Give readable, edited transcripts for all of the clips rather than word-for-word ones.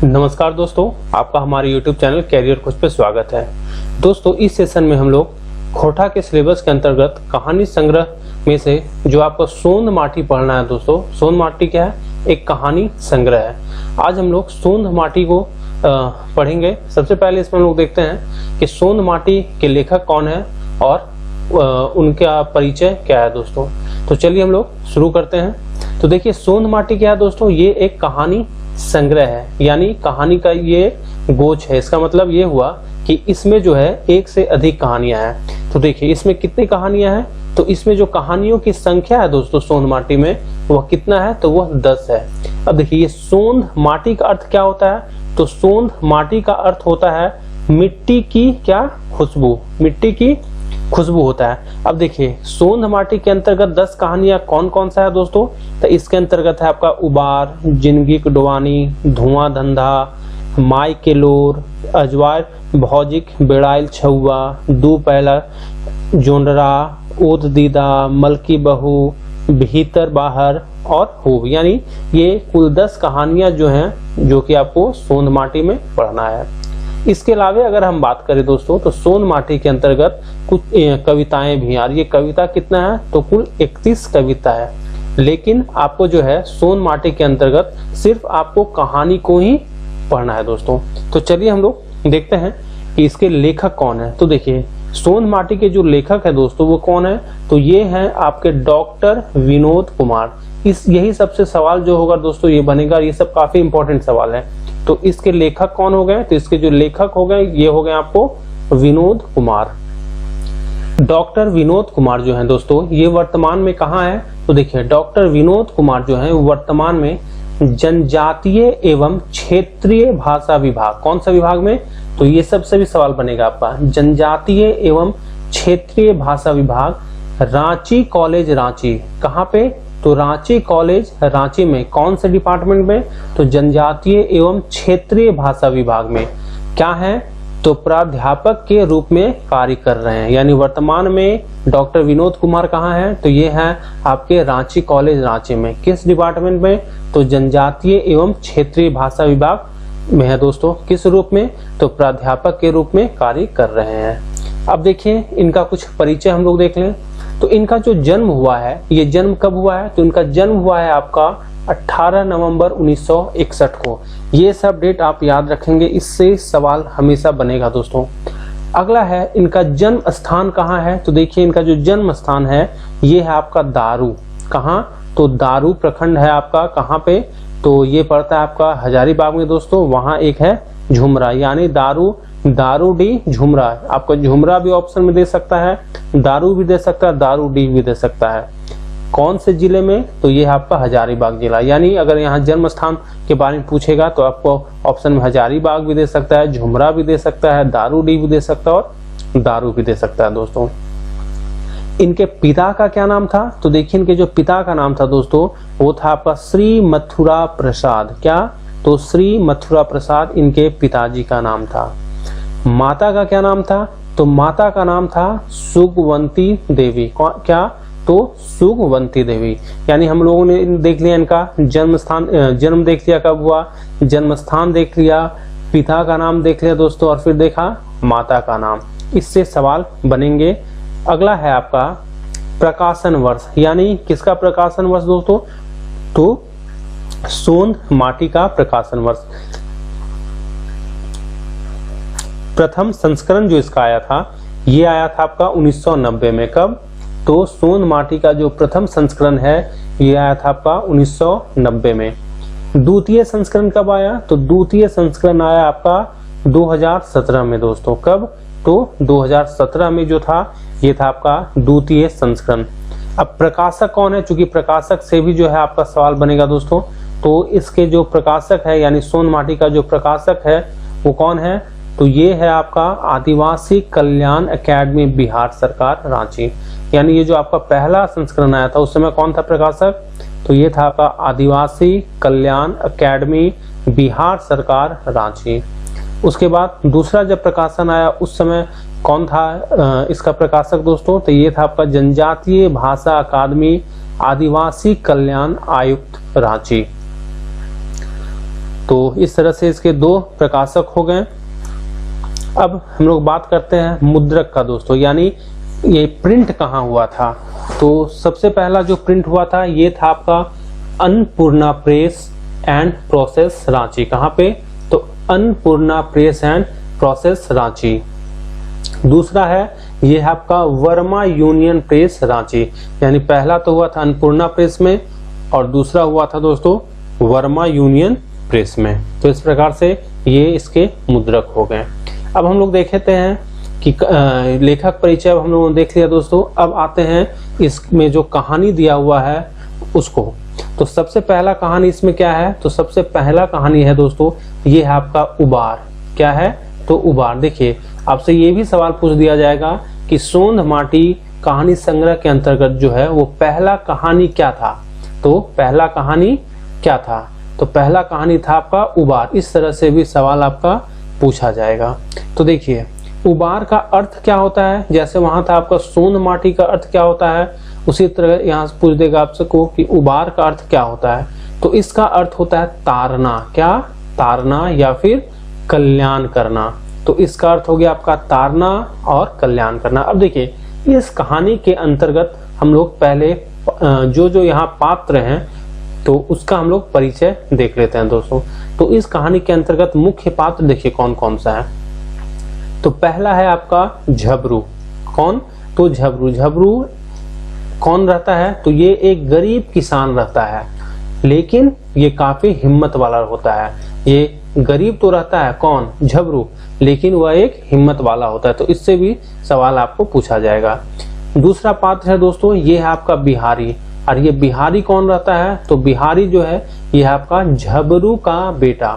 नमस्कार दोस्तों, आपका हमारे YouTube चैनल कैरियर खोज पे स्वागत है। दोस्तों, इस सेशन में हम लोग खोटा के सिलेबस के अंतर्गत कहानी संग्रह में से जो आपको सोंध माटी पढ़ना है। दोस्तों, सोंध माटी क्या है? एक कहानी संग्रह है। आज हम लोग सोंध माटी को पढ़ेंगे। सबसे पहले इसमें हम लोग देखते हैं कि सोंध माटी के लेखक कौन है और उनका परिचय क्या है। दोस्तों, तो चलिए हम लोग शुरू करते हैं। तो देखिए, सोंध माटी क्या है दोस्तों? ये एक कहानी संग्रह है, यानी कहानी का ये गोच है। इसका मतलब ये हुआ कि इसमें जो है एक से अधिक कहानियां हैं। तो देखिए, इसमें कितनी कहानियां हैं? तो इसमें जो कहानियों की संख्या है दोस्तों सोंध माटी में, वह कितना है? तो वह 10 है। अब देखिए, ये सोंध माटी का अर्थ क्या होता है? तो सोंध माटी का अर्थ होता है मिट्टी की क्या? खुशबू। मिट्टी की खुशबू होता है। अब देखिए, सोंध माटी के अंतर्गत 10 कहानियां कौन कौन सा है दोस्तों? तो इसके अंतर्गत है आपका उबार, जिंदगी डुबानी, धुआं धंधा, माई के लोर, अजवार भौजिक, बेड़ाइल छुआ, दू पहला जोनरा, ओद दीदा, मलकी बहू, भीतर बाहर और खूब। यानी ये कुल 10 कहानियां जो हैं, जो कि आपको सोंध माटी में पढ़ना है। इसके अलावा अगर हम बात करें दोस्तों, तो सोंध माटी के अंतर्गत कुछ कविताएं भी हैं। और ये कविता कितना है? तो कुल 31 कविता है। लेकिन आपको जो है सोंध माटी के अंतर्गत सिर्फ आपको कहानी को ही पढ़ना है दोस्तों। तो चलिए हम लोग देखते हैं कि इसके लेखक कौन है। तो देखिए, सोंध माटी के जो लेखक है दोस्तों, वो कौन है? तो ये हैं आपके डॉक्टर विनोद कुमार। यही सबसे सवाल जो होगा दोस्तों ये बनेगा। ये सब काफी इंपॉर्टेंट सवाल है। तो इसके लेखक कौन हो गए? तो इसके जो लेखक हो गए, ये हो गए आपको विनोद कुमार। डॉक्टर विनोद कुमार जो है दोस्तों, ये वर्तमान में कहाँ है? तो देखिए, डॉक्टर विनोद कुमार जो है वर्तमान में जनजातीय एवं क्षेत्रीय भाषा विभाग, कौन सा विभाग में? तो ये सबसे भी सवाल बनेगा आपका, जनजातीय एवं क्षेत्रीय भाषा विभाग, रांची कॉलेज रांची। कहाँ पे? तो रांची कॉलेज रांची में। कौन से डिपार्टमेंट में? तो जनजातीय एवं क्षेत्रीय भाषा विभाग में। क्या है? तो प्राध्यापक के रूप में कार्य कर रहे हैं। यानी वर्तमान में डॉक्टर विनोद कुमार कहाँ है? तो ये है आपके रांची कॉलेज रांची में। किस डिपार्टमेंट में? तो जनजातीय एवं क्षेत्रीय भाषा विभाग में है दोस्तों। किस रूप में? तो प्राध्यापक के रूप में कार्य कर रहे हैं। अब देखिए, इनका कुछ परिचय हम लोग देख लें। तो इनका जो जन्म हुआ है, ये जन्म कब हुआ है? तो इनका जन्म हुआ है आपका 18 नवंबर 1961 को। ये सब डेट आप याद रखेंगे, इससे सवाल हमेशा बनेगा दोस्तों। अगला है, इनका जन्म स्थान कहाँ है? तो देखिए, इनका जो जन्म स्थान है ये है आपका दारू। कहाँ? तो दारू प्रखंड है आपका। कहाँ पे? तो ये पड़ता है आपका हजारीबाग में दोस्तों। वहां एक है झुमरा, यानी दारूडी झुमरा। आपको झुमरा भी ऑप्शन में दे सकता है, दारू भी दे सकता है, दारूडी भी दे सकता है। कौन से जिले में? तो ये है आपका हजारीबाग जिला। यानी अगर यहाँ जन्म स्थान के बारे में पूछेगा तो आपको ऑप्शन में हजारीबाग भी दे सकता है, झुमरा भी दे सकता है, दारूडी भी दे सकता है और दारू भी दे सकता है दोस्तों। इनके पिता का क्या नाम था? तो देखिए, इनके जो पिता का नाम था दोस्तों, वो था आपका श्री मथुरा प्रसाद। क्या? तो श्री मथुरा प्रसाद इनके पिताजी का नाम था। माता का क्या नाम था? तो माता का नाम था सुगवंती देवी। क्या? तो सुगवंती देवी। यानी हम लोगों ने देख लिया इनका जन्म स्थान, जन्म देख लिया कब हुआ, जन्म स्थान देख लिया, पिता का नाम देख लिया दोस्तों, और फिर देखा माता का नाम। इससे सवाल बनेंगे। अगला है आपका प्रकाशन वर्ष। यानी किसका प्रकाशन वर्ष दोस्तों? तो सोंध माटी का प्रकाशन वर्ष। प्रथम संस्करण जो इसका आया था, ये आया था आपका 1990 में। कब? तो सोंध माटी का जो प्रथम संस्करण है ये आया था आपका 1990 में। द्वितीय संस्करण कब आया? तो द्वितीय संस्करण आया आपका 2017 में दोस्तों। कब? तो 2017 में जो था ये था आपका द्वितीय संस्करण। अब प्रकाशक कौन है? चूंकि प्रकाशक से भी जो है आपका सवाल बनेगा दोस्तों। तो इसके जो प्रकाशक है, यानी सोंध माटी का जो प्रकाशक है वो कौन है? तो ये है आपका आदिवासी कल्याण एकेडमी बिहार सरकार रांची। यानी ये जो आपका पहला संस्करण आया था उस समय कौन था प्रकाशक? तो ये था आपका आदिवासी कल्याण एकेडमी बिहार सरकार रांची। उसके बाद दूसरा जब प्रकाशन आया उस समय कौन था इसका प्रकाशक दोस्तों? तो ये था आपका जनजातीय भाषा अकादमी आदिवासी कल्याण आयुक्त रांची। तो इस तरह से इसके 2 प्रकाशक हो गए। अब हम लोग बात करते हैं मुद्रक का दोस्तों, यानी ये प्रिंट कहाँ हुआ था। तो सबसे पहला जो प्रिंट हुआ था ये था आपका Annapurna press and process Ranchi. कहाँ पे? तो Annapurna press and process Ranchi. दूसरा है ये है आपका वर्मा यूनियन प्रेस रांची, यानी पहला तो हुआ था अन्नपूर्णा प्रेस में और दूसरा हुआ था दोस्तों वर्मा यूनियन प्रेस में। तो इस प्रकार से ये इसके मुद्रक हो गए। अब हम लोग देखते हैं कि लेखक परिचय हम लोगों ने देख लिया दोस्तों। अब आते हैं इसमें जो कहानी दिया हुआ है उसको। तो सबसे पहला कहानी इसमें क्या है? तो सबसे पहला कहानी है दोस्तों ये है आपका उबार। क्या है? तो उबार। देखिए आपसे ये भी सवाल पूछ दिया जाएगा कि सोंध माटी कहानी संग्रह के अंतर्गत जो है वो पहला कहानी क्या था। तो पहला कहानी क्या था? तो पहला कहानी था आपका उबार। इस तरह से भी सवाल आपका पूछा जाएगा। तो देखिए उबार का अर्थ क्या होता है, जैसे वहां था आपका सोंध माटी का अर्थ क्या होता है, उसी तरह यहाँ से पूछ देगा आपसे को कि उबार का अर्थ क्या होता है। तो इसका अर्थ होता है तारना। क्या? तारना या फिर कल्याण करना। तो इसका अर्थ हो गया आपका तारना और कल्याण करना। अब देखिए इस कहानी के अंतर्गत हम लोग पहले जो यहाँ पात्र हैं तो उसका हम लोग परिचय देख लेते हैं दोस्तों। तो इस कहानी के अंतर्गत मुख्य पात्र देखिए कौन कौन सा है। तो पहला है आपका झबरू। कौन? तो झबरू। झबरू कौन रहता है? तो ये एक गरीब किसान रहता है, लेकिन ये काफी हिम्मत वाला होता है। ये गरीब तो रहता है कौन? झबरू, लेकिन वह एक हिम्मत वाला होता है। तो इससे भी सवाल आपको पूछा जाएगा। दूसरा पात्र है दोस्तों ये है आपका बिहारी। और ये बिहारी कौन रहता है? तो बिहारी जो है ये है आपका झबरू का बेटा।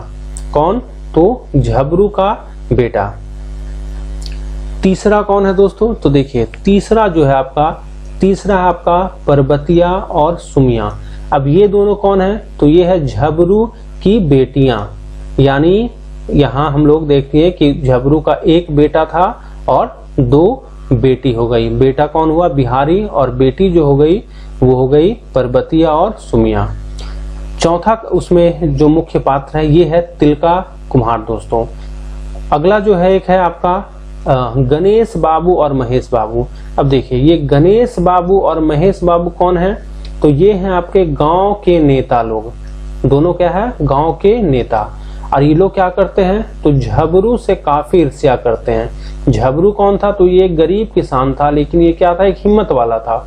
कौन? तो झबरू का बेटा। तीसरा कौन है दोस्तों? तो देखिए तीसरा जो है आपका पर्वतिया और सुमिया। अब ये दोनों कौन है? तो ये है झबरू की बेटियां। यानी यहाँ हम लोग देखते हैं कि झबरू का एक बेटा था और 2 बेटी हो गई। बेटा कौन हुआ? बिहारी, और बेटी जो हो गई वो हो गई पर्वतिया और सुमिया। चौथा उसमें जो मुख्य पात्र है ये है तिलका कुम्हार दोस्तों। अगला जो है एक है आपका गणेश बाबू और महेश बाबू। अब देखिए ये गणेश बाबू और महेश बाबू कौन है? तो ये हैं आपके गांव के नेता लोग। दोनों क्या है? गांव के नेता। और ये लोग क्या करते हैं? तो झबरू से काफी ईर्ष्या करते हैं। झबरू कौन था? तो ये एक गरीब किसान था, लेकिन ये क्या था? एक हिम्मत वाला था।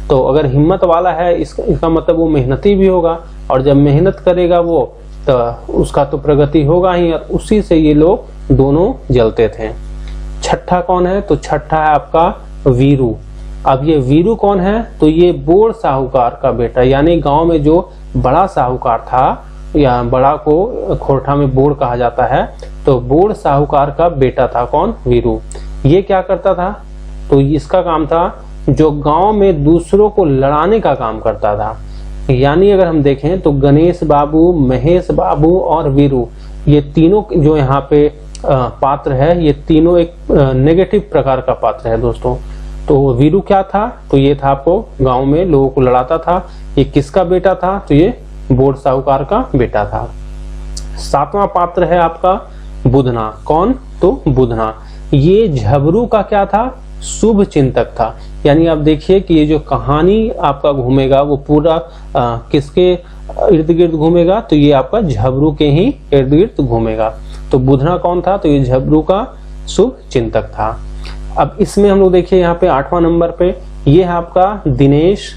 तो अगर हिम्मत वाला है इसका मतलब वो मेहनती भी होगा, और जब मेहनत करेगा वो तो उसका तो प्रगति होगा ही, और उसी से ये लोग दोनों जलते थे। छठा कौन है? तो छठा है आपका वीरू। अब ये वीरू कौन है? तो ये बोड़ साहूकार का बेटा, यानी गांव में जो बड़ा साहूकार था, या बड़ा को खोरठा में बोड़ कहा जाता है, तो बोड़ साहूकार का बेटा था कौन? वीरू। ये क्या करता था? तो इसका काम था जो गांव में दूसरों को लड़ाने का काम करता था। यानी अगर हम देखें तो गणेश बाबू, महेश बाबू और वीरू, ये तीनों जो यहाँ पे पात्र है, ये तीनों एक नेगेटिव प्रकार का पात्र है दोस्तों। तो वीरू क्या था? तो ये था आपको गांव में लोगों को लड़ाता था। ये किसका बेटा था? तो ये बोड़ साहूकार का बेटा था। 7वां पात्र है आपका बुधना। कौन? तो बुधना। ये झबरू का क्या था? शुभ चिंतक था। यानी आप देखिए कि ये जो कहानी आपका घूमेगा वो पूरा किसके इर्द गिर्द घूमेगा? तो ये आपका झबरू के ही इर्द गिर्द घूमेगा। तो बुधना कौन था? तो ये झबरू का शुभ चिंतक था। अब इसमें हम लोग देखिए यहाँ पे 8वां नंबर पे ये है आपका दिनेश,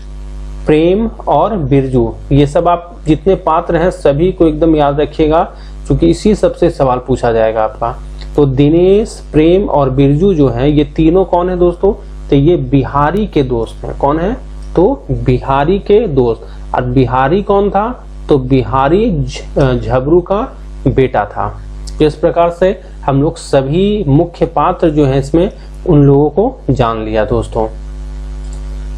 प्रेम और बिरजू। ये सब आप जितने पात्र हैं सभी को एकदम याद रखिएगा, क्योंकि इसी सबसे सवाल पूछा जाएगा आपका। तो दिनेश, प्रेम और बिरजू जो है ये तीनों कौन है दोस्तों? तो ये बिहारी के दोस्त हैं। कौन है? तो बिहारी के दोस्त। और बिहारी कौन था? तो बिहारी झबरू का बेटा था। तो इस प्रकार से हम लोग सभी मुख्य पात्र जो है इसमें उन लोगों को जान लिया दोस्तों।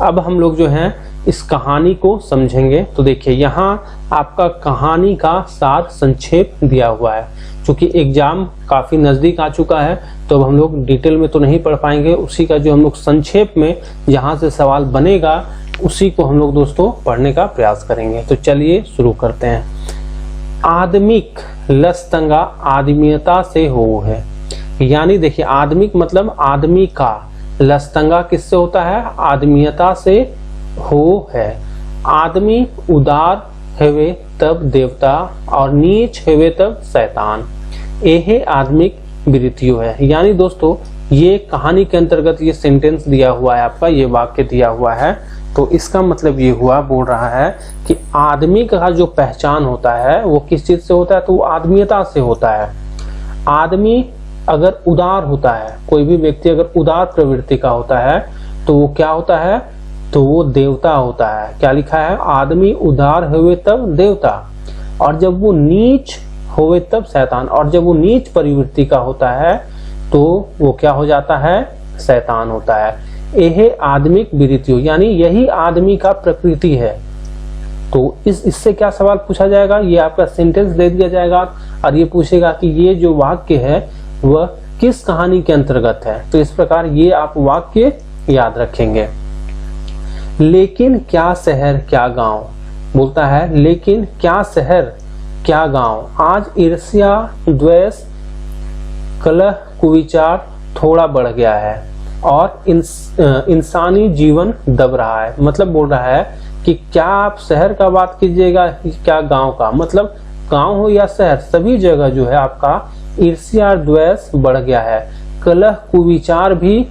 अब हम लोग जो है इस कहानी को समझेंगे। तो देखिए यहाँ आपका कहानी का सार संक्षेप दिया हुआ है। क्योंकि एग्जाम काफी नजदीक आ चुका है तो अब हम लोग डिटेल में तो नहीं पढ़ पाएंगे, उसी का जो हम लोग संक्षेप में जहाँ से सवाल बनेगा उसी को हम लोग दोस्तों पढ़ने का प्रयास करेंगे। तो चलिए शुरू करते हैं। आदमिक लस्तंगा आदमीयता से हो है। यानी देखिए आदमिक मतलब आदमी का, लस्तंगा किससे होता है? आदमीयता से हो है। आदमी उदार हेवे तब देवता और नीच हेवे तब शैतान, यह आदमिक वृत्तियों है। यानी दोस्तों ये कहानी के अंतर्गत ये सेंटेंस दिया हुआ है आपका, ये वाक्य दिया हुआ है, तो इसका मतलब ये हुआ, बोल रहा है कि आदमी का जो पहचान होता है वो किस चीज से होता है? तो वो आदमीयता से होता है। आदमी अगर उदार होता है, कोई भी व्यक्ति अगर उदार प्रवृत्ति का होता है तो वो क्या होता है? तो वो देवता होता है। क्या लिखा है? आदमी उदार हुए तब देवता, और जब वो नीच हुए तब शैतान, और जब वो नीच प्रवृत्ति का होता है तो वो क्या हो जाता है? शैतान होता है। यह आदमिक वृत्तियों, यानी यही आदमी का प्रकृति है। तो इससे क्या सवाल पूछा जाएगा? ये आपका सेंटेंस दे दिया जाएगा और ये पूछेगा कि ये जो वाक्य है वह किस कहानी के अंतर्गत है। तो इस प्रकार ये आप वाक्य याद रखेंगे। लेकिन क्या शहर क्या गांव, बोलता है लेकिन क्या शहर क्या गांव, आज ईर्ष्या द्वेष कलह कुविचार थोड़ा बढ़ गया है और इंसानी जीवन दब रहा है। मतलब बोल रहा है कि क्या आप शहर का बात कीजिएगा क्या गांव का, मतलब गांव हो या शहर, सभी जगह जो है आपका ईर्ष्या द्वेष बढ़ गया है, कलह कुविचार भी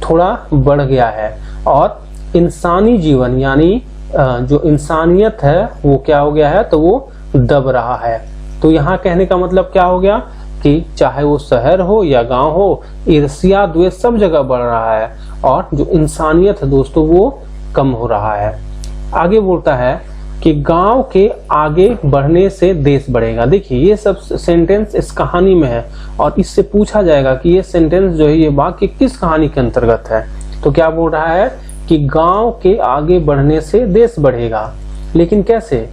थोड़ा बढ़ गया है, और इंसानी जीवन यानी जो इंसानियत है वो क्या हो गया है? तो वो दब रहा है। तो यहाँ कहने का मतलब क्या हो गया कि चाहे वो शहर हो या गांव हो, ईर्ष्या द्वेष सब जगह बढ़ रहा है और जो इंसानियत है दोस्तों वो कम हो रहा है। आगे बोलता है कि गांव के आगे बढ़ने से देश बढ़ेगा। देखिए ये सब सेंटेंस इस कहानी में है और इससे पूछा जाएगा कि ये सेंटेंस जो है ये वाक्य किस कहानी के अंतर्गत है। तो क्या बोल रहा है कि गांव के आगे बढ़ने से देश बढ़ेगा। लेकिन कैसे?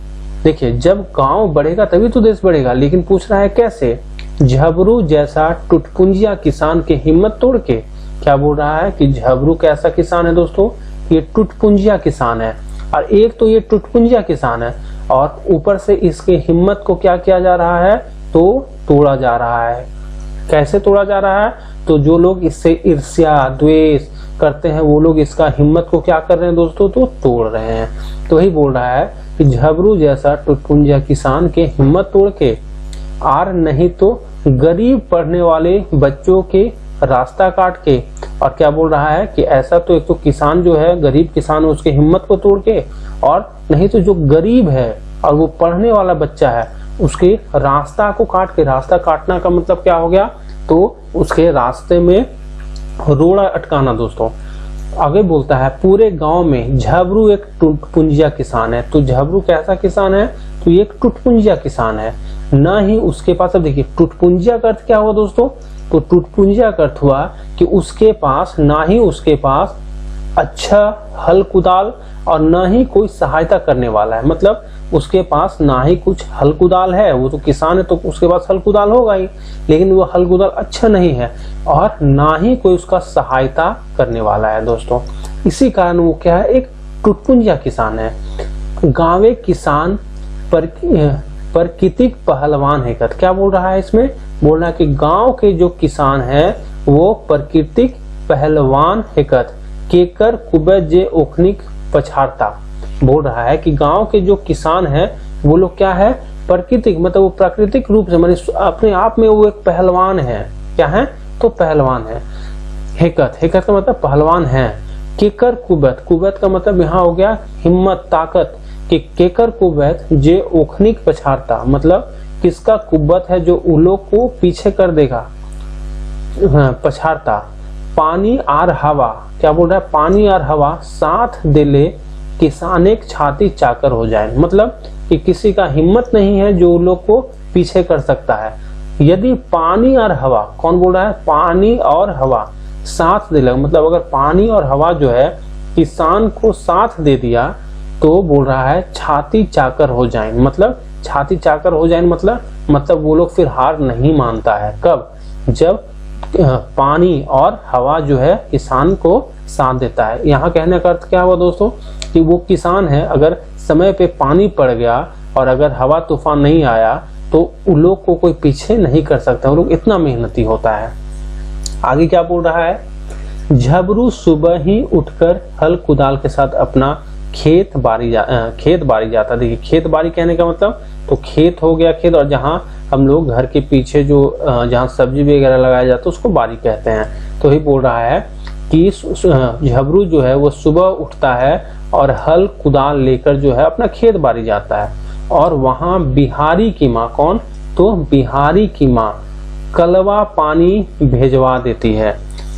देखिए जब गांव बढ़ेगा तभी तो देश बढ़ेगा, लेकिन पूछ रहा है कैसे? झबरू जैसा टुटपुंजिया किसान के हिम्मत तोड़ के। क्या बोल रहा है कि झबरू कैसा किसान है दोस्तों? ये टुटपुंजिया किसान है, और एक तो ये टुटपुंजिया किसान है और ऊपर से इसके हिम्मत को क्या किया जा रहा है? तो तोड़ा जा रहा है। कैसे तोड़ा जा रहा है? तो जो लोग इससे ईर्ष्या द्वेष करते हैं वो लोग इसका हिम्मत को क्या कर रहे हैं दोस्तों? तो तोड़ रहे हैं। तो वही बोल रहा है कि झबरू जैसा टुटपुंजिया किसान के हिम्मत तोड़ के, आर नहीं तो गरीब पढ़ने वाले बच्चों के रास्ता काट के। और क्या बोल रहा है कि ऐसा तो एक तो किसान जो है गरीब किसान उसके हिम्मत को तोड़ के, और नहीं तो जो गरीब है और वो पढ़ने वाला बच्चा है उसके रास्ता को काट के। रास्ता काटना का मतलब क्या हो गया? तो उसके रास्ते में रोड़ा अटकाना दोस्तों। आगे बोलता है पूरे गांव में झबरू एक टुटपुंजिया किसान है। तो झबरू कैसा किसान है? तो ये एक टुटपुंजिया किसान है। ना ही उसके पास, अब देखिए टुटपुंजिया का अर्थ क्या हुआ दोस्तों? तो टुटपुंजिया का अर्थ हुआ कि उसके पास, ना ही उसके पास अच्छा हल कुदाल और ना ही कोई सहायता करने वाला है। मतलब उसके पास ना ही कुछ हल कुदाल है, वो तो किसान है तो उसके पास हल कुदाल होगा ही, लेकिन वो हल कुदाल अच्छा नहीं है, और ना ही कोई उसका सहायता करने वाला है दोस्तों। इसी कारण वो क्या है? एक टुटपुंजिया किसान है। गाँवे किसान प्राकृतिक पहलवान है। क्या बोल रहा है इसमें? बोल रहा है कि गांव के जो किसान है वो प्राकृतिक पहलवान हेकत केकर कुबे जे ओखनिक पछाड़ता। बोल रहा है कि गांव के जो किसान है वो लोग क्या है? प्राकृतिक, मतलब वो प्राकृतिक रूप से माने अपने आप में वो एक पहलवान है। क्या है? तो पहलवान है। हेकत, हेकत का मतलब पहलवान है। केकर कुबत, कुबत का मतलब यहाँ हो गया हिम्मत ताकत, कि केकर कुबत जे ओखनिक पछाड़ता, मतलब किसका कुब्बत है जो उलों को पीछे कर देगा, पछाड़ता। पानी और हवा, क्या बोल रहा है? पानी और हवा साथ दे ले किसान एक छाती चाकर हो जाए। मतलब कि किसी का हिम्मत नहीं है जो उलों को पीछे कर सकता है। यदि पानी और हवा, कौन बोल रहा है? पानी और हवा साथ दे ले, मतलब अगर पानी और हवा जो है किसान को साथ दे दिया तो बोल रहा है छाती चाकर हो जाए। मतलब छाती चाकर हो जाए मतलब वो लोग फिर हार नहीं मानता है। कब? जब पानी और हवा जो है किसान को साथ देता है। यहाँ कहने का अर्थ क्या हुआ दोस्तों? कि वो किसान है, अगर समय पे पानी पड़ गया और अगर हवा तूफान नहीं आया तो उन लोग को कोई पीछे नहीं कर सकता, वो लोग इतना मेहनती होता है। आगे क्या बोल रहा है, झबरू सुबह ही उठकर हल कुदाल के साथ अपना खेत बाड़ी जाता। देखिए खेत बाड़ी कहने का मतलब तो खेत हो गया, खेत, और जहाँ हम लोग घर के पीछे जो जहाँ सब्जी वगैरह लगाया जाता है उसको बाड़ी कहते हैं। तो ही बोल रहा है कि झबरू जो है वो सुबह उठता है और हल कुदाल लेकर जो है अपना खेत बाड़ी जाता है, और वहां बिहारी की माँ, कौन, तो बिहारी की माँ कलवा पानी भेजवा देती है।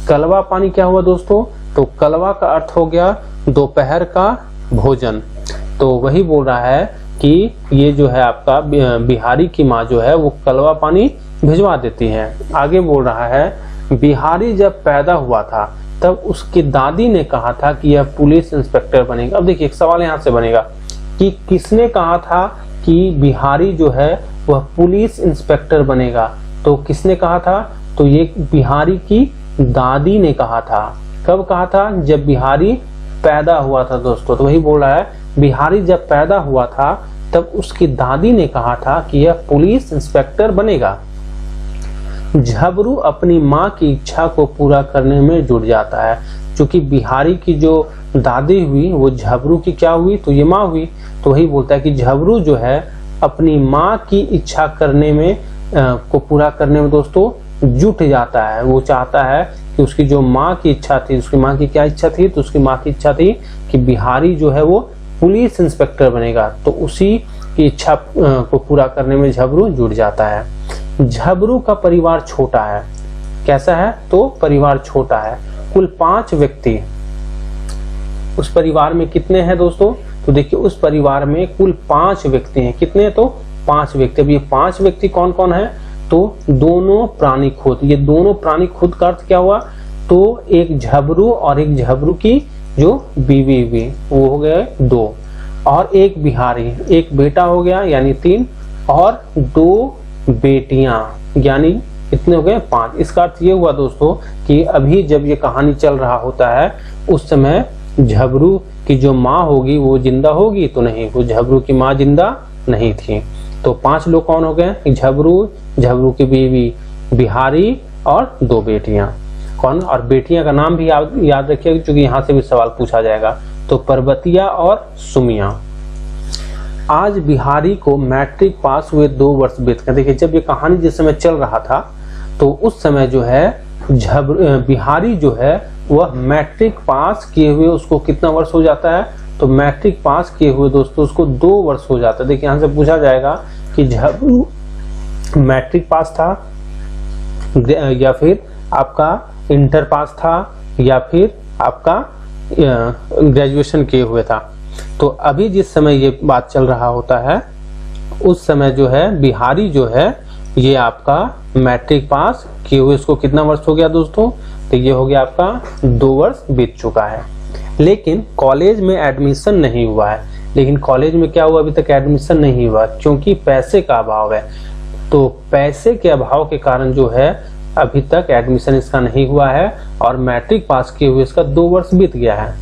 कलवा पानी क्या हुआ दोस्तों, तो कलवा का अर्थ हो गया दोपहर का भोजन। तो वही बोल रहा है कि ये जो है आपका बिहारी की माँ जो है वो कलवा पानी भिजवा देती है। आगे बोल रहा है बिहारी जब पैदा हुआ था तब उसकी दादी ने कहा था कि यह पुलिस इंस्पेक्टर बनेगा। अब देखिए एक सवाल यहाँ से बनेगा कि किसने कहा था कि बिहारी जो है वह पुलिस इंस्पेक्टर बनेगा, तो किसने कहा था, तो ये बिहारी की दादी ने कहा था। कब कहा था, जब बिहारी पैदा हुआ था दोस्तों। तो वही बोल रहा है बिहारी जब पैदा हुआ था तब उसकी दादी ने कहा था कि यह पुलिस इंस्पेक्टर बनेगा। झबरू अपनी माँ की इच्छा को पूरा करने में जुट जाता है। क्योंकि बिहारी की जो दादी हुई वो झबरू की क्या हुई, तो ये माँ हुई। तो वही बोलता है कि झबरू जो है अपनी माँ की इच्छा करने में को पूरा करने में दोस्तों जुट जाता है। वो चाहता है कि उसकी जो माँ की इच्छा थी, उसकी माँ की क्या इच्छा थी, तो उसकी माँ की इच्छा थी कि बिहारी जो है वो पुलिस इंस्पेक्टर बनेगा। तो उसी की इच्छा को पूरा करने में झबरू जुट जाता है। झबरू का परिवार छोटा है। कैसा है, तो परिवार छोटा है, कुल 5 व्यक्ति। उस परिवार में कितने हैं दोस्तों, तो देखिए उस परिवार में कुल 5 व्यक्ति हैं। कितने, तो 5 व्यक्ति। अब ये 5 व्यक्ति कौन कौन है, तो दोनों प्राणी खुद। ये दोनों प्राणी खुद का अर्थ क्या हुआ, तो एक झबरू और एक झबरू की जो बीवी हुई वो हो गए 2, और एक बिहारी, एक बेटा हो गया यानी 3, और 2 बेटियां यानी कितने हो गए 5। इसका अर्थ ये हुआ दोस्तों कि अभी जब ये कहानी चल रहा होता है उस समय झबरू की जो माँ होगी वो जिंदा होगी, तो नहीं, वो झबरू की माँ जिंदा नहीं थी। तो 5 लोग कौन हो गए, झबरू, झबरू की बीवी, बिहारी और 2 बेटियां। कौन, और बेटियां का नाम भी याद रखिएगा क्योंकि यहाँ से भी सवाल पूछा जाएगा। तो पर्वतिया और सुमिया। आज बिहारी को मैट्रिक पास हुए 2 वर्ष बीत गए। देखिए जब ये कहानी जिस समय चल रहा था तो उस समय जो है बिहारी जो है वह मैट्रिक पास किए हुए उसको कितना वर्ष हो जाता है, तो मैट्रिक पास किए हुए दोस्तों उसको 2 वर्ष हो जाता है। देखिए यहाँ से पूछा जाएगा कि झबरू मैट्रिक पास था या फिर आपका इंटर पास था या फिर आपका ग्रेजुएशन किए हुए था। तो अभी जिस समय ये बात चल रहा होता है उस समय जो है बिहारी जो है ये आपका मैट्रिक पास किए हुए उसको कितना वर्ष हो गया दोस्तों, तो ये हो गया आपका 2 वर्ष बीत चुका है। लेकिन कॉलेज में एडमिशन नहीं हुआ है। लेकिन कॉलेज में क्या हुआ, अभी तक एडमिशन नहीं हुआ क्योंकि पैसे का अभाव है। तो पैसे के अभाव के कारण जो है अभी तक एडमिशन इसका नहीं हुआ है और मैट्रिक पास किए हुए इसका 2 वर्ष बीत गया है।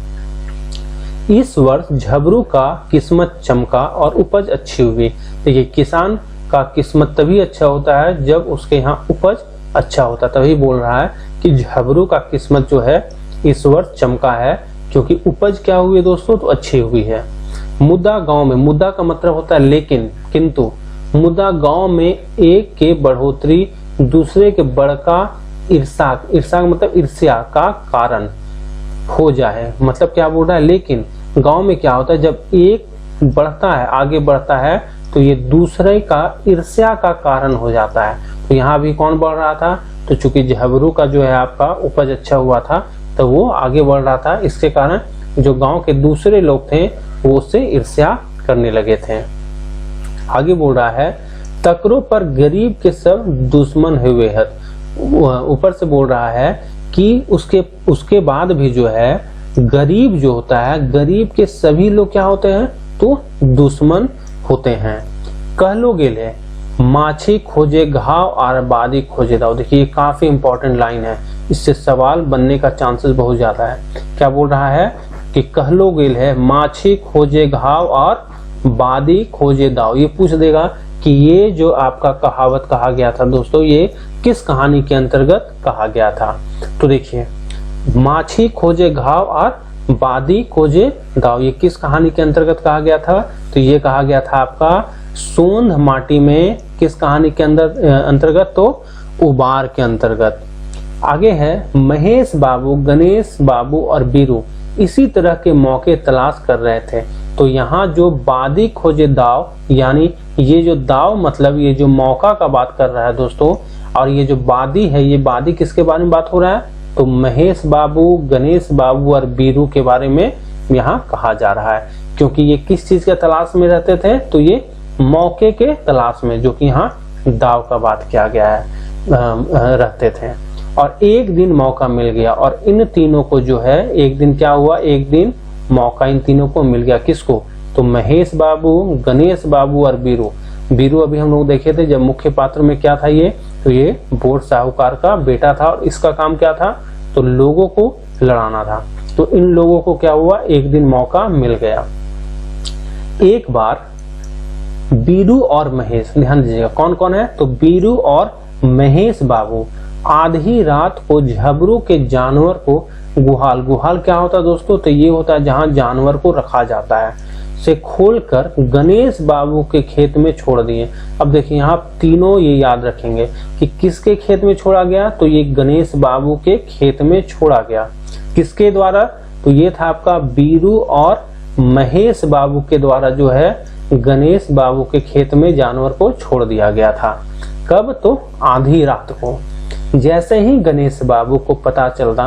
इस वर्ष झबरू का किस्मत चमका और उपज अच्छी हुई। देखिए किसान का किस्मत तभी अच्छा होता है जब उसके यहाँ उपज अच्छा होता है। तभी बोल रहा है कि झबरू का किस्मत जो है इस वर्ष चमका है क्योंकि उपज क्या हुई दोस्तों, तो अच्छी हुई है। मुद्दा गांव में, मुद्दा का मतलब होता है लेकिन, किंतु, मुद्दा गांव में एक के बढ़ोतरी दूसरे के बढ़का ईर्षा, ईर्षा मतलब ईर्ष्या का कारण हो जाए। मतलब क्या बोल रहा है, लेकिन गांव में क्या होता है जब एक बढ़ता है, आगे बढ़ता है, तो ये दूसरे का ईर्ष्या का कारण हो जाता है। तो यहाँ भी कौन बढ़ रहा था, तो चूंकि झबरू का जो है आपका उपज अच्छा हुआ था तो वो आगे बढ़ रहा था, इसके कारण जो गांव के दूसरे लोग थे वो उससे ईर्ष्या करने लगे थे। आगे बोल रहा है तकरों पर गरीब के सब दुश्मन हुए हैं। ऊपर से बोल रहा है कि उसके बाद भी जो है गरीब जो होता है, गरीब के सभी लोग क्या होते हैं, तो दुश्मन होते हैं। कह लो गेले माछी खोजे घाव और आबादी खोजे दाव। देखिए ये काफी इंपॉर्टेंट लाइन है, इससे सवाल बनने का चांसेस बहुत ज्यादा है। क्या बोल रहा है कि कह लो गेल है माछी खोजे घाव और बादी खोजे दाव। ये पूछ देगा कि ये जो आपका कहावत कहा गया था दोस्तों, ये किस कहानी के अंतर्गत कहा गया था। तो देखिए, माछी खोजे घाव और बादी खोजे दाव, ये किस कहानी के अंतर्गत कहा गया था। तो ये कहा गया था आपका सोंध माटी में, किस कहानी के अंतर्गत, तो उबार के अंतर्गत। आगे है महेश बाबू, गणेश बाबू और बीरू इसी तरह के मौके तलाश कर रहे थे। तो यहाँ जो बादी खोजे दाव, यानी ये जो दाव मतलब ये जो मौका का बात कर रहा है दोस्तों, और ये जो बादी है, ये बादी किसके बारे में बात हो रहा है, तो महेश बाबू, गणेश बाबू और बीरू के बारे में यहाँ कहा जा रहा है। क्योंकि ये किस चीज के तलाश में रहते थे, तो ये मौके के तलाश में, जो कि यहाँ दाव का बात किया गया है, रहते थे। और एक दिन मौका मिल गया, और इन तीनों को जो है एक दिन क्या हुआ, एक दिन मौका इन तीनों को मिल गया। किसको, तो महेश बाबू, गणेश बाबू और बीरू। बीरू अभी हम लोग देखे थे जब मुख्य पात्र में क्या था ये, तो ये बोर्ड साहूकार का बेटा था, और इसका काम क्या था, तो लोगों को लड़ाना था। तो इन लोगों को क्या हुआ, एक दिन मौका मिल गया। एक बार बीरू और महेश, ध्यान दीजिएगा कौन कौन है, तो बीरू और महेश बाबू आधी रात को झबरू के जानवर को गुहाल क्या होता है दोस्तों, तो ये होता है जहां जानवर को रखा जाता है, से खोलकर गणेश बाबू के खेत में छोड़ दिए। अब देखिए यहाँ तीनों ये याद रखेंगे कि किसके खेत में छोड़ा गया, तो ये गणेश बाबू के खेत में छोड़ा गया। किसके द्वारा, तो ये था आपका बीरू और महेश बाबू के द्वारा जो है गणेश बाबू के खेत में जानवर को छोड़ दिया गया था। कब, तो आधी रात को। जैसे ही गणेश बाबू को पता चलता,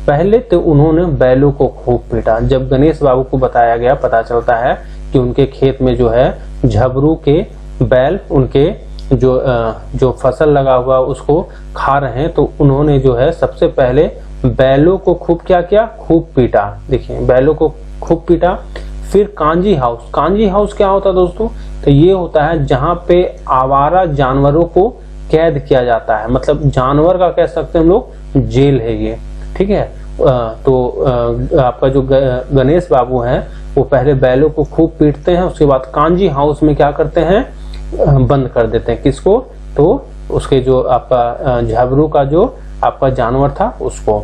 पहले तो उन्होंने बैलों को खूब पीटा। जब गणेश बाबू को बताया गया, पता चलता है कि उनके खेत में जो है झबरू के बैल उनके जो फसल लगा हुआ उसको खा रहे हैं, तो उन्होंने जो है सबसे पहले बैलों को खूब क्या किया, खूब पीटा। देखिए बैलों को खूब पीटा। फिर कांजी हाउस क्या होता है दोस्तों, तो ये होता है जहां पे आवारा जानवरों को कैद किया जाता है, मतलब जानवर का कह सकते हैं हम लोग जेल है ये, ठीक है। तो आपका जो गणेश बाबू हैं वो पहले बैलों को खूब पीटते हैं, उसके बाद कांजी हाउस में क्या करते हैं, बंद कर देते हैं। किसको, तो उसके जो आपका झबरू का जो आपका जानवर था उसको।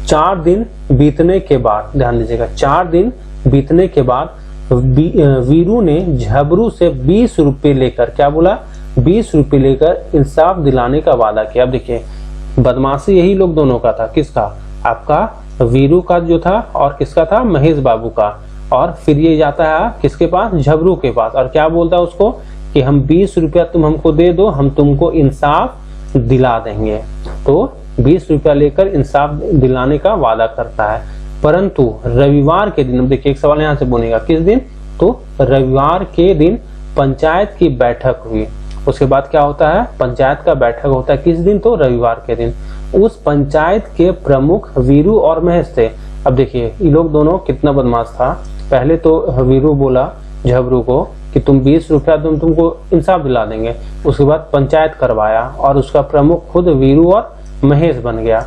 4 दिन बीतने के बाद, ध्यान दीजिएगा, 4 दिन बीतने के बाद वीरू ने झबरू से 20 रुपए लेकर, क्या बोला, 20 रुपए लेकर इंसाफ दिलाने का वादा किया। अब देखिए बदमाशी यही लोग दोनों का था, किसका, आपका वीरू का जो था और किसका था, महेश बाबू का। और फिर ये जाता है किसके पास, झबरू के पास, और क्या बोलता है उसको कि हम 20 रुपया तुम हमको दे दो, हम तुमको इंसाफ दिला देंगे। तो 20 रुपया लेकर इंसाफ दिलाने का वादा करता है। परंतु रविवार के दिन, देखिए एक सवाल यहाँ से बनेगा, किस दिन, तो रविवार के दिन पंचायत की बैठक हुई। उसके बाद क्या होता है, पंचायत का बैठक होता है किस दिन, तो रविवार के दिन। उस पंचायत के प्रमुख वीरू और महेश थे। अब देखिए ये लोग दोनों कितना बदमाश था। पहले तो वीरू बोला झबरू को कि तुम 20 रुपया तुमको इंसाफ दिला देंगे। उसके बाद पंचायत करवाया और उसका प्रमुख खुद वीरू और महेश बन गया।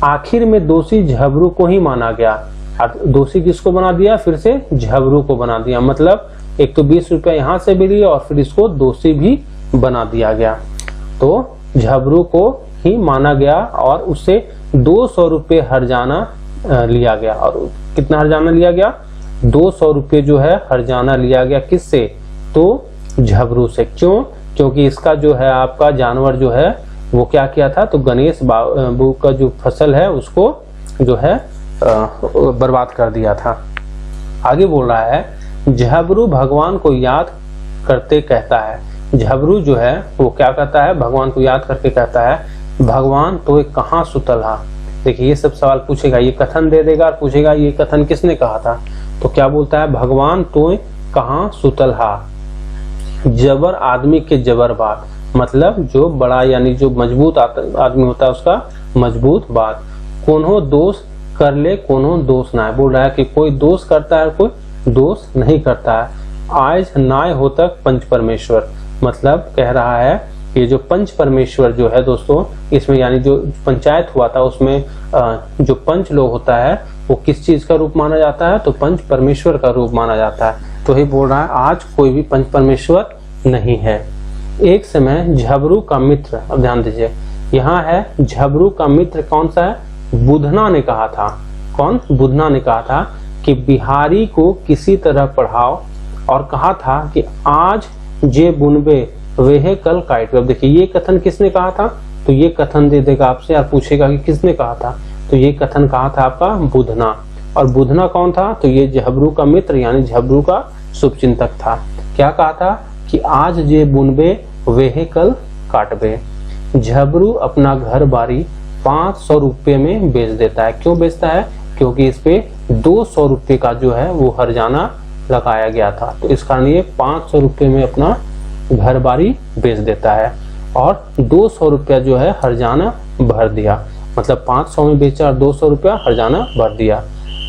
आखिर में दोषी झबरू को ही माना गया। दोषी किसको बना दिया, फिर से झबरू को बना दिया। मतलब एक तो 20 रुपया यहाँ से भी लिया और फिर इसको दोषी भी बना दिया गया। तो झबरू को ही माना गया और उससे 200 रुपये हर्जाना लिया गया। और कितना हर्जाना लिया गया, 200 रुपये जो है हर्जाना लिया गया। किससे, तो झबरू से। क्यों, क्योंकि इसका जो है आपका जानवर जो है वो क्या किया था, तो गणेश बाबू का जो फसल है उसको जो है बर्बाद कर दिया था। आगे बोल रहा है झबरू भगवान को याद करते कहता है। झबरू जो है वो क्या कहता है, भगवान को याद करके कहता है, भगवान तो कहाँ सुतलहा। देखिए ये सब सवाल पूछेगा, ये कथन दे देगा और पूछेगा ये कथन किसने कहा था। तो क्या बोलता है, भगवान तो कहाँ सुतलहा। जबर आदमी के जबर बात, मतलब जो बड़ा यानी जो मजबूत आदमी होता है उसका मजबूत बात। कोनो दोष कर ले कोनो दोष ना है। बोल रहा है कि कोई दोष करता है कोई दोष नहीं करता है। आज नाय हो तक पंच परमेश्वर, मतलब कह रहा है कि जो पंच परमेश्वर जो है दोस्तों, इसमें यानी जो पंचायत हुआ था उसमें जो पंच लोग होता है वो किस चीज का रूप माना जाता है, तो पंच परमेश्वर का रूप माना जाता है। तो ही बोल रहा है आज कोई भी पंच परमेश्वर नहीं है। एक समय झबरू का मित्र, अब ध्यान दीजिए, यहाँ है झबरू का मित्र कौन सा है? बुधना ने कहा था। कौन? बुधना ने कहा था कि बिहारी को किसी तरह पढ़ाओ, और कहा था कि आज जे बुनबे वह कल काटबे। अब देखिए ये कथन किसने कहा था? तो ये कथन दे देगा आपसे और पूछेगा कि किसने कहा था, तो ये कथन कहा था आपका बुधना। और बुधना कौन था? तो ये झबरू का मित्र यानी झबरू का शुभचिंतक था। क्या कहा था? कि आज जे बुनबे वह कल काटबे। झबरू अपना घर बारी 500 रुपये में बेच देता है। क्यों बेचता है? क्योंकि इस पे 200 रुपये का जो है वो हर्जाना लगाया गया था, तो इस कारण ये 500 रुपये में अपना घर बारी बेच देता है और 200 रुपया जो है हर्जाना भर दिया। मतलब 500 में बेचा और 200 रुपया हर्जाना भर दिया।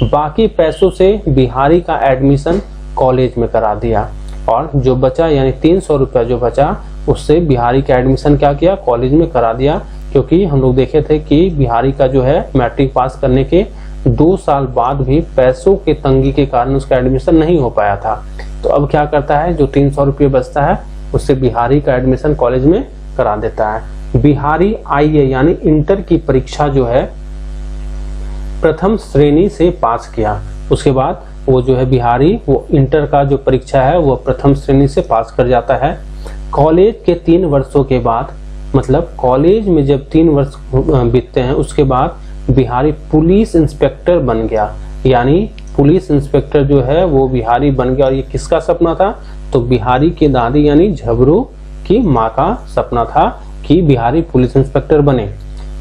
बाकी पैसों से बिहारी का एडमिशन कॉलेज में करा दिया, और जो बचा यानी 300 रुपया जो बचा उससे बिहारी का एडमिशन क्या किया? कॉलेज में करा दिया। क्योंकि हम लोग देखे थे कि बिहारी का जो है मैट्रिक पास करने के 2 साल बाद भी पैसों के तंगी के कारण उसका एडमिशन नहीं हो पाया था। तो अब क्या करता है? जो 300 रुपये बचता है उससे बिहारी का एडमिशन कॉलेज में करा देता है। बिहारी आईए यानी इंटर की परीक्षा जो है प्रथम श्रेणी से पास किया। उसके बाद वो जो है बिहारी वो इंटर का जो परीक्षा है वो प्रथम श्रेणी से पास कर जाता है। कॉलेज के 3 वर्षों के बाद, मतलब कॉलेज में जब 3 वर्ष बीतते हैं उसके बाद बिहारी पुलिस इंस्पेक्टर बन गया। यानी पुलिस इंस्पेक्टर जो है वो बिहारी बन गया। और ये किसका सपना था? तो बिहारी की दादी यानी झबरू की माँ का सपना था कि बिहारी पुलिस इंस्पेक्टर बने।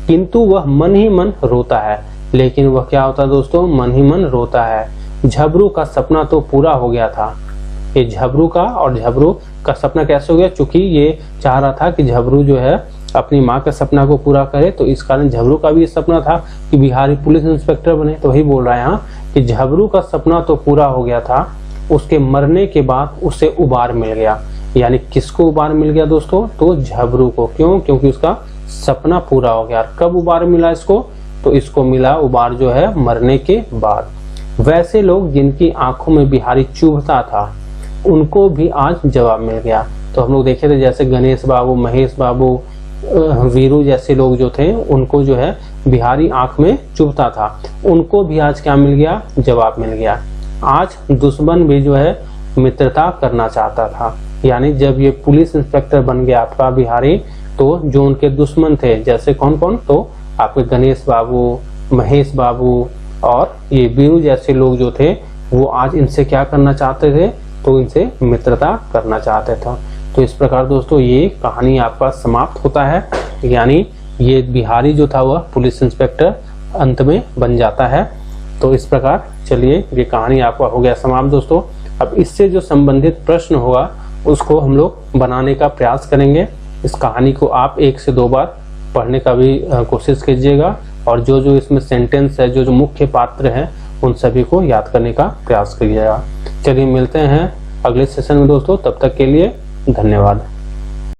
किंतु वह मन ही मन रोता है। लेकिन वह क्या होता है दोस्तों? मन ही मन रोता है। झबरू का सपना तो पूरा हो गया था। ये झबरू का, और झबरू का सपना कैसे हो गया? चूंकि ये चाह रहा था कि झबरू जो है अपनी माँ के सपना को पूरा करे, तो इस कारण झबरू का भी सपना था कि बिहारी पुलिस इंस्पेक्टर बने। तो वही बोल रहा है यहाँ कि झबरू का सपना तो पूरा हो गया था, उसके मरने के बाद उसे उबार मिल गया। यानी किसको उबार मिल गया दोस्तों? तो झबरू को। क्यों? क्योंकि उसका सपना पूरा हो गया। कब उबार मिला इसको? तो इसको मिला उबार जो है मरने के बाद। वैसे लोग जिनकी आंखों में बिहारी चुभता था उनको भी आज जवाब मिल गया। तो हम लोग देखे थे जैसे गणेश बाबू, महेश बाबू, वीरू जैसे लोग जो थे उनको जो है बिहारी आंख में चुभता था, उनको भी आज क्या मिल गया? जवाब मिल गया। आज दुश्मन भी जो है मित्रता करना चाहता था। यानी जब ये पुलिस इंस्पेक्टर बन गया आपका बिहारी, तो जो उनके दुश्मन थे जैसे कौन कौन? तो आपके गणेश बाबू, महेश बाबू और ये वीरू जैसे लोग जो थे वो आज इनसे क्या करना चाहते थे? तो इनसे मित्रता करना चाहते थे। तो इस प्रकार दोस्तों ये कहानी आपका समाप्त होता है। यानी ये बिहारी जो था वह पुलिस इंस्पेक्टर अंत में बन जाता है। तो इस प्रकार चलिए ये कहानी आपका हो गया समाप्त दोस्तों। अब इससे जो संबंधित प्रश्न होगा उसको हम लोग बनाने का प्रयास करेंगे। इस कहानी को आप 1 से 2 बार पढ़ने का भी कोशिश कीजिएगा, और जो जो इसमें सेंटेंस है, जो जो मुख्य पात्र हैं उन सभी को याद करने का प्रयास करिएगा। चलिए मिलते हैं अगले सेशन में दोस्तों, तब तक के लिए धन्यवाद।